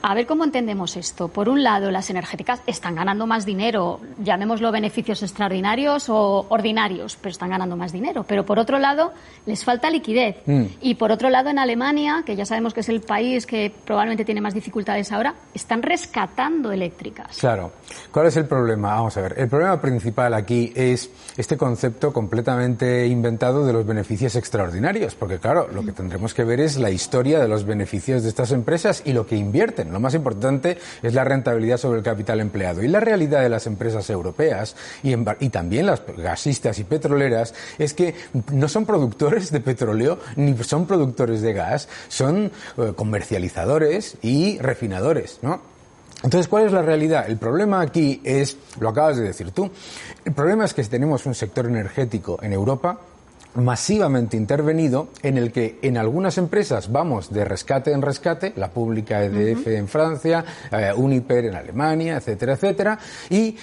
A ver cómo entendemos esto. Por un lado, las energéticas están ganando más dinero, llamémoslo beneficios extraordinarios o ordinarios, pero están ganando más dinero. Pero por otro lado, les falta liquidez. Y por otro lado, en Alemania, que ya sabemos que es el país que probablemente tiene más dificultades ahora, están rescatando eléctricas. Claro. ¿Cuál es el problema? Vamos a ver. El problema principal aquí es este concepto completamente inventado de los beneficios extraordinarios. Porque, claro, lo que tendremos que ver es la historia de los beneficios de estas empresas y lo que invierten. Lo más importante es la rentabilidad sobre el capital empleado. Y la realidad de las empresas europeas y también las gasistas y petroleras es que no son productores de petróleo ni son productores de gas, son comercializadores y refinadores, ¿no? Entonces, ¿cuál es la realidad? El problema aquí es, lo acabas de decir tú, el problema es que tenemos un sector energético en Europa masivamente intervenido, en el que en algunas empresas vamos de rescate en rescate, la pública EDF en Francia, Uniper en Alemania, etcétera, etcétera, y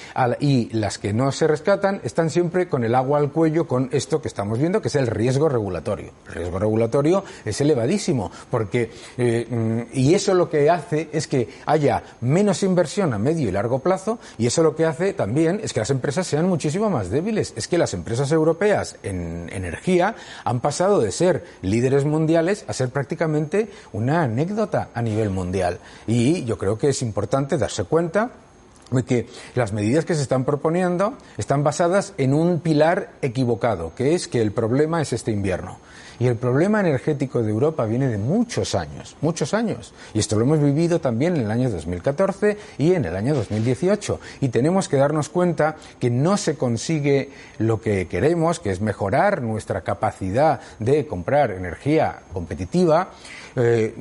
las que no se rescatan están siempre con el agua al cuello con esto que estamos viendo, que es el riesgo regulatorio. El riesgo regulatorio es elevadísimo, porque y eso lo que hace es que haya menos inversión a medio y largo plazo, y eso lo que hace también es que las empresas sean muchísimo más débiles. Es que las empresas europeas en energía han pasado de ser líderes mundiales a ser prácticamente una anécdota a nivel mundial. Y yo creo que es importante darse cuenta de que las medidas que se están proponiendo están basadas en un pilar equivocado, que es que el problema es este invierno. Y el problema energético de Europa viene de muchos años. Y esto lo hemos vivido también en el año 2014 y en el año 2018. Y tenemos que darnos cuenta que no se consigue lo que queremos, que es mejorar nuestra capacidad de comprar energía competitiva,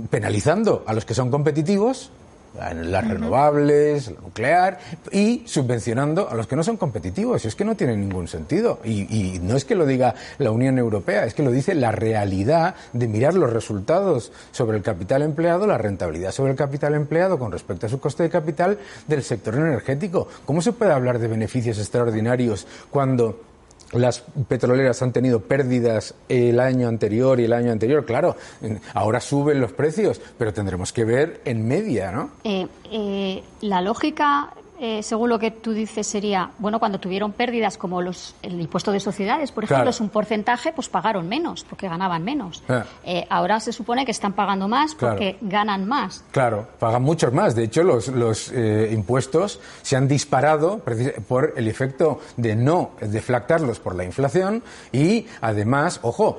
penalizando a los que son competitivos, las renovables, la nuclear, y subvencionando a los que no son competitivos. Es que no tiene ningún sentido. Y no es que lo diga la Unión Europea, es que lo dice la realidad de mirar los resultados sobre el capital empleado, la rentabilidad sobre el capital empleado con respecto a su coste de capital del sector energético. ¿Cómo se puede hablar de beneficios extraordinarios cuando las petroleras han tenido pérdidas el año anterior y el año anterior? Claro, ahora suben los precios, pero tendremos que ver en media, ¿no? La lógica, según lo que tú dices, sería, bueno, cuando tuvieron pérdidas como el impuesto de sociedades, por ejemplo, es un porcentaje, pues pagaron menos, porque ganaban menos. Ahora se supone que están pagando más porque ganan más. Claro, pagan muchos más. De hecho, los impuestos se han disparado por el efecto de no deflactarlos por la inflación y, además, ojo,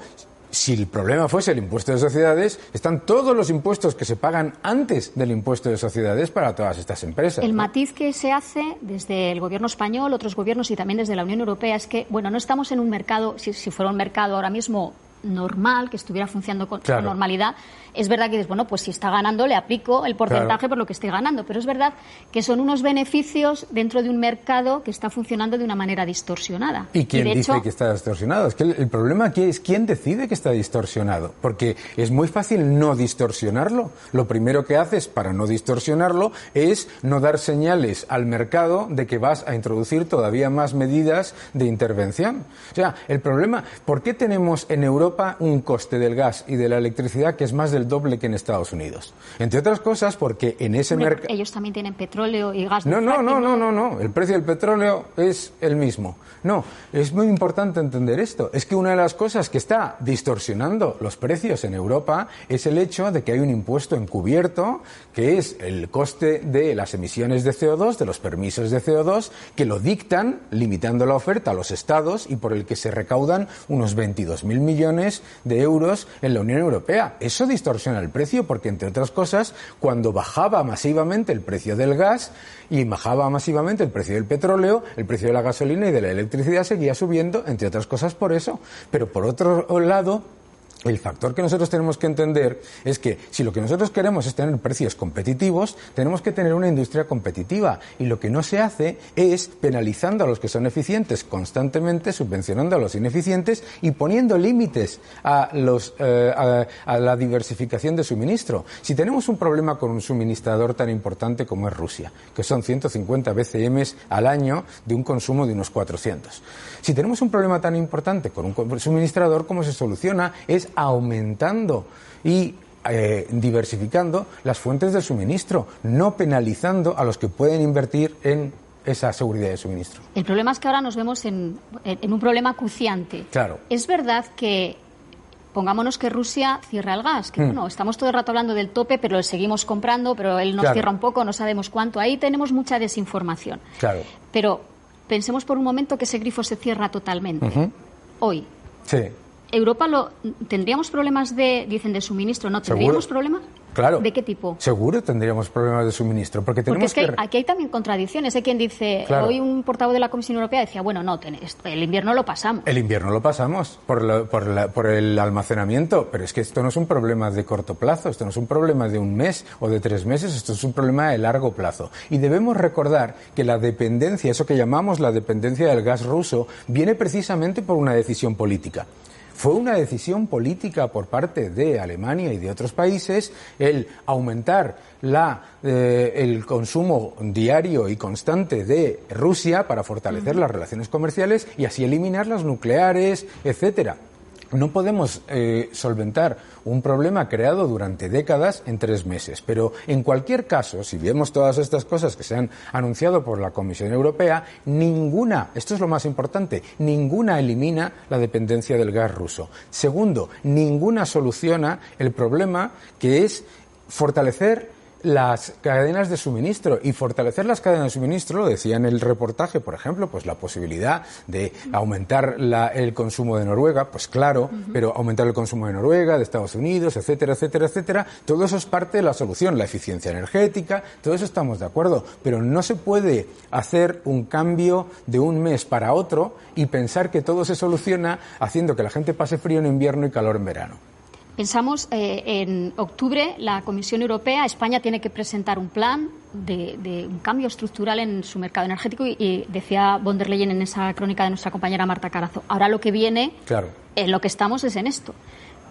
si el problema fuese el impuesto de sociedades, están todos los impuestos que se pagan antes del impuesto de sociedades para todas estas empresas. El matiz que se hace desde el gobierno español, otros gobiernos y también desde la Unión Europea es que, bueno, no estamos en un mercado, si fuera un mercado ahora mismo normal, que estuviera funcionando con normalidad, es verdad que dices, bueno, pues si está ganando le aplico el porcentaje por lo que esté ganando, pero es verdad que son unos beneficios dentro de un mercado que está funcionando de una manera distorsionada. ¿Y quién dice que está distorsionado? Es que el problema aquí es quién decide que está distorsionado, porque es muy fácil no distorsionarlo. Lo primero que haces para no distorsionarlo es no dar señales al mercado de que vas a introducir todavía más medidas de intervención. O sea, el problema, ¿por qué tenemos en Europa un coste del gas y de la electricidad que es más del doble que en Estados Unidos? Entre otras cosas porque en ese mercado... Ellos también tienen petróleo y gas. No. El precio del petróleo es el mismo. No, es muy importante entender esto. Es que una de las cosas que está distorsionando los precios en Europa es el hecho de que hay un impuesto encubierto que es el coste de las emisiones de CO2, de los permisos de CO2, que lo dictan limitando la oferta a los estados y por el que se recaudan unos 22.000 millones de euros en la Unión Europea. Eso distorsiona el precio porque, entre otras cosas, cuando bajaba masivamente el precio del gas y bajaba masivamente el precio del petróleo, el precio de la gasolina y de la electricidad seguía subiendo, entre otras cosas por eso. Pero por otro lado, el factor que nosotros tenemos que entender es que si lo que nosotros queremos es tener precios competitivos, tenemos que tener una industria competitiva. Y lo que no se hace es penalizando a los que son eficientes constantemente, subvencionando a los ineficientes y poniendo límites a la diversificación de suministro. Si tenemos un problema con un suministrador tan importante como es Rusia, que son 150 BCM al año de un consumo de unos 400. Si tenemos un problema tan importante con un suministrador, ¿cómo se soluciona? Es aumentando y diversificando las fuentes de suministro, no penalizando a los que pueden invertir en esa seguridad de suministro. El problema es que ahora nos vemos en un problema acuciante. Claro. Es verdad que, pongámonos que Rusia cierra el gas, que bueno, estamos todo el rato hablando del tope, pero lo seguimos comprando, pero él nos cierra un poco, no sabemos cuánto. Ahí tenemos mucha desinformación. Claro. Pero pensemos por un momento que ese grifo se cierra totalmente. Hoy. Sí. ¿Europa tendríamos problemas dicen, de suministro? ¿No tendríamos problemas? Claro. ¿De qué tipo? Seguro tendríamos problemas de suministro. Porque es que aquí hay también contradicciones. Hay quien dice, hoy un portavoz de la Comisión Europea decía, bueno, no, el invierno lo pasamos. El invierno lo pasamos por el almacenamiento, pero es que esto no es un problema de corto plazo, esto no es un problema de un mes o de 3 meses, esto es un problema de largo plazo. Y debemos recordar que la dependencia, eso que llamamos la dependencia del gas ruso, viene precisamente por una decisión política. Fue una decisión política por parte de Alemania y de otros países el aumentar el consumo diario y constante de Rusia para fortalecer las relaciones comerciales y así eliminar las nucleares, etcétera. No podemos solventar un problema creado durante décadas en 3 meses, pero en cualquier caso, si vemos todas estas cosas que se han anunciado por la Comisión Europea, ninguna, esto es lo más importante, ninguna elimina la dependencia del gas ruso. Segundo, ninguna soluciona el problema que es fortalecer las cadenas de suministro, y fortalecer las cadenas de suministro, lo decía en el reportaje, por ejemplo, pues la posibilidad de aumentar el consumo de Noruega, pues claro, pero aumentar el consumo de Noruega, de Estados Unidos, etcétera, etcétera, etcétera, todo eso es parte de la solución, la eficiencia energética, todo eso estamos de acuerdo, pero no se puede hacer un cambio de un mes para otro y pensar que todo se soluciona haciendo que la gente pase frío en invierno y calor en verano. Pensamos, en octubre la Comisión Europea, España tiene que presentar un plan de un cambio estructural en su mercado energético y decía von der Leyen en esa crónica de nuestra compañera Marta Carazo. Ahora lo que viene, en lo que estamos es en esto.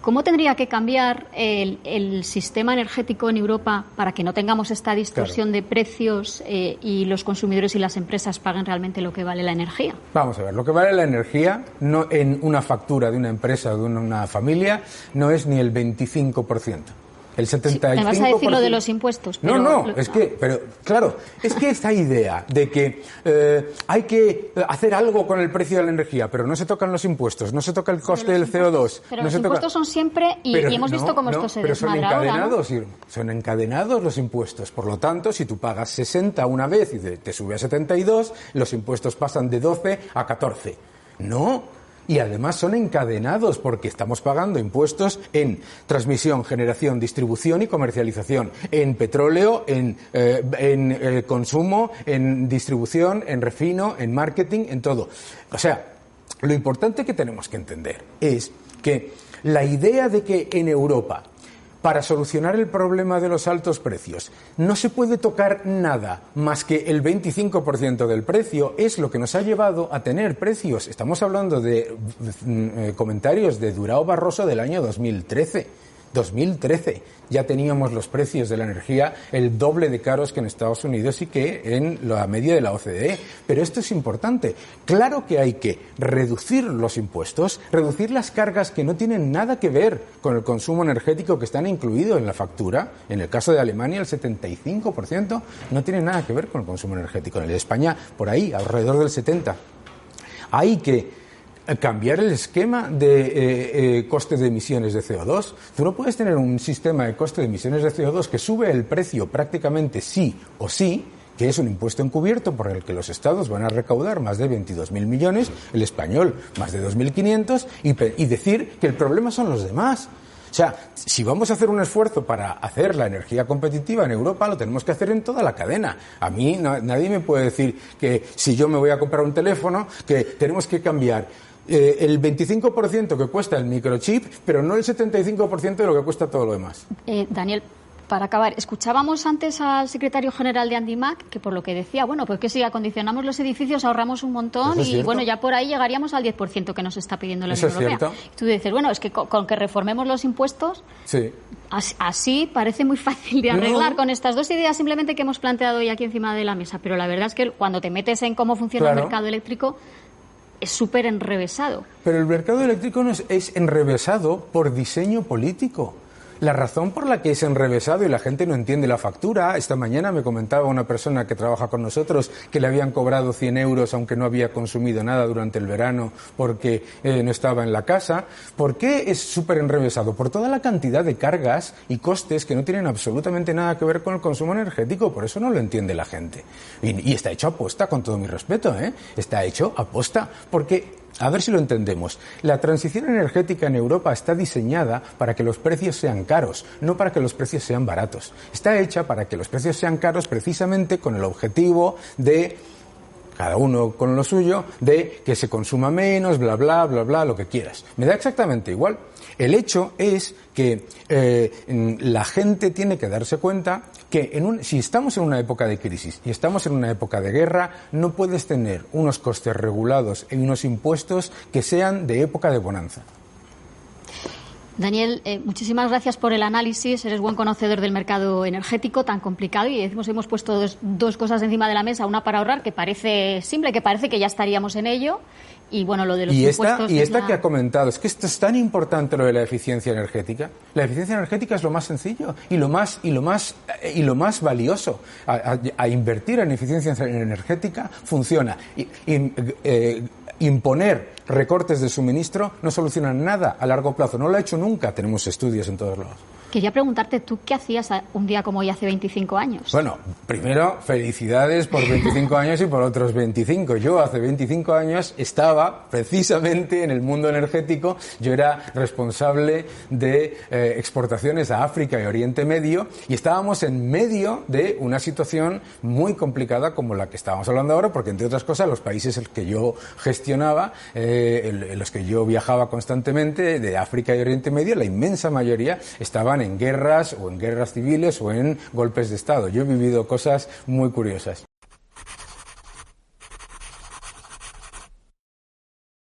¿Cómo tendría que cambiar el sistema energético en Europa para que no tengamos esta distorsión de precios y los consumidores y las empresas paguen realmente lo que vale la energía? Vamos a ver, lo que vale la energía no en una factura de una empresa o de una familia no es ni el 25%. El 75%. ¿Me vas a decir lo de los impuestos? Pero es que esta idea de que hay que hacer algo con el precio de la energía, pero no se tocan los impuestos, no se toca el coste del CO2. Pero los impuestos son siempre, y hemos visto cómo esto se desmadra ahora, ¿no? Son encadenados los impuestos. Por lo tanto, si tú pagas 60 una vez y te sube a 72, los impuestos pasan de 12 a 14. No. Y además son encadenados porque estamos pagando impuestos en transmisión, generación, distribución y comercialización, en petróleo, en consumo, en distribución, en refino, en marketing, en todo. O sea, lo importante que tenemos que entender es que la idea de que en Europa, para solucionar el problema de los altos precios, no se puede tocar nada más que el 25% del precio, es lo que nos ha llevado a tener precios. Estamos hablando de comentarios de Durão Barroso del año 2013. Ya teníamos los precios de la energía el doble de caros que en Estados Unidos y que en la media de la OCDE. Pero esto es importante. Claro que hay que reducir los impuestos, reducir las cargas que no tienen nada que ver con el consumo energético que están incluidos en la factura. En el caso de Alemania, el 75% no tiene nada que ver con el consumo energético. En el de España, por ahí, alrededor del 70%. Hay que cambiar el esquema de coste de emisiones de CO2. Tú no puedes tener un sistema de coste de emisiones de CO2 que sube el precio prácticamente sí o sí, que es un impuesto encubierto por el que los estados van a recaudar más de 22.000 millones, el español más de 2.500, y decir que el problema son los demás. O sea, si vamos a hacer un esfuerzo para hacer la energía competitiva en Europa, lo tenemos que hacer en toda la cadena. A mí nadie me puede decir que si yo me voy a comprar un teléfono, que tenemos que cambiar el 25% que cuesta el microchip, pero no el 75% de lo que cuesta todo lo demás. Daniel, para acabar, escuchábamos antes al secretario general de Andimac que por lo que decía, bueno, pues que si acondicionamos los edificios ahorramos un montón y bueno, ya por ahí llegaríamos al 10% que nos está pidiendo la Unión Europea. Tú dices, bueno, es que con que reformemos los impuestos, así parece muy fácil de arreglar con estas dos ideas simplemente que hemos planteado hoy aquí encima de la mesa, pero la verdad es que cuando te metes en cómo funciona el mercado eléctrico, es súper enrevesado. Pero el mercado eléctrico no es enrevesado por diseño político. la razón por la que es enrevesado y la gente no entiende la factura. Esta mañana me comentaba una persona que trabaja con nosotros que le habían cobrado 100 euros aunque no había consumido nada durante el verano porque no estaba en la casa. ¿Por qué es súper enrevesado? Por toda la cantidad de cargas y costes que no tienen absolutamente nada que ver con el consumo energético. Por eso no lo entiende la gente. Y está hecho aposta, con todo mi respeto, ¿eh? Está hecho aposta porque... A ver si lo entendemos. La transición energética en Europa está diseñada para que los precios sean caros, no para que los precios sean baratos. Está hecha para que los precios sean caros precisamente con el objetivo de, cada uno con lo suyo, de que se consuma menos, bla, bla, bla, bla, lo que quieras. Me da exactamente igual. El hecho es que la gente tiene que darse cuenta que si estamos en una época de crisis y estamos en una época de guerra, no puedes tener unos costes regulados y unos impuestos que sean de época de bonanza. Daniel, muchísimas gracias por el análisis. Eres buen conocedor del mercado energético tan complicado y hemos puesto dos cosas encima de la mesa. Una para ahorrar, que parece simple, que parece que ya estaríamos en ello. Y bueno, lo de los impuestos... Y esta que ha comentado, es que esto es tan importante, lo de la eficiencia energética. La eficiencia energética es lo más sencillo y lo más valioso. A invertir en eficiencia energética funciona. Imponer recortes de suministro no soluciona nada a largo plazo. No lo ha hecho nunca. Tenemos estudios en todos lados. Quería preguntarte, ¿tú qué hacías un día como hoy hace 25 años? Bueno, primero, felicidades por 25 años y por otros 25. Yo hace 25 años estaba precisamente en el mundo energético. Yo era responsable de exportaciones a África y Oriente Medio y estábamos en medio de una situación muy complicada como la que estábamos hablando ahora, porque entre otras cosas los países en los que yo gestionaba, en los que yo viajaba constantemente, de África y Oriente Medio, la inmensa mayoría estaban en guerras o en guerras civiles o en golpes de Estado. Yo he vivido cosas muy curiosas.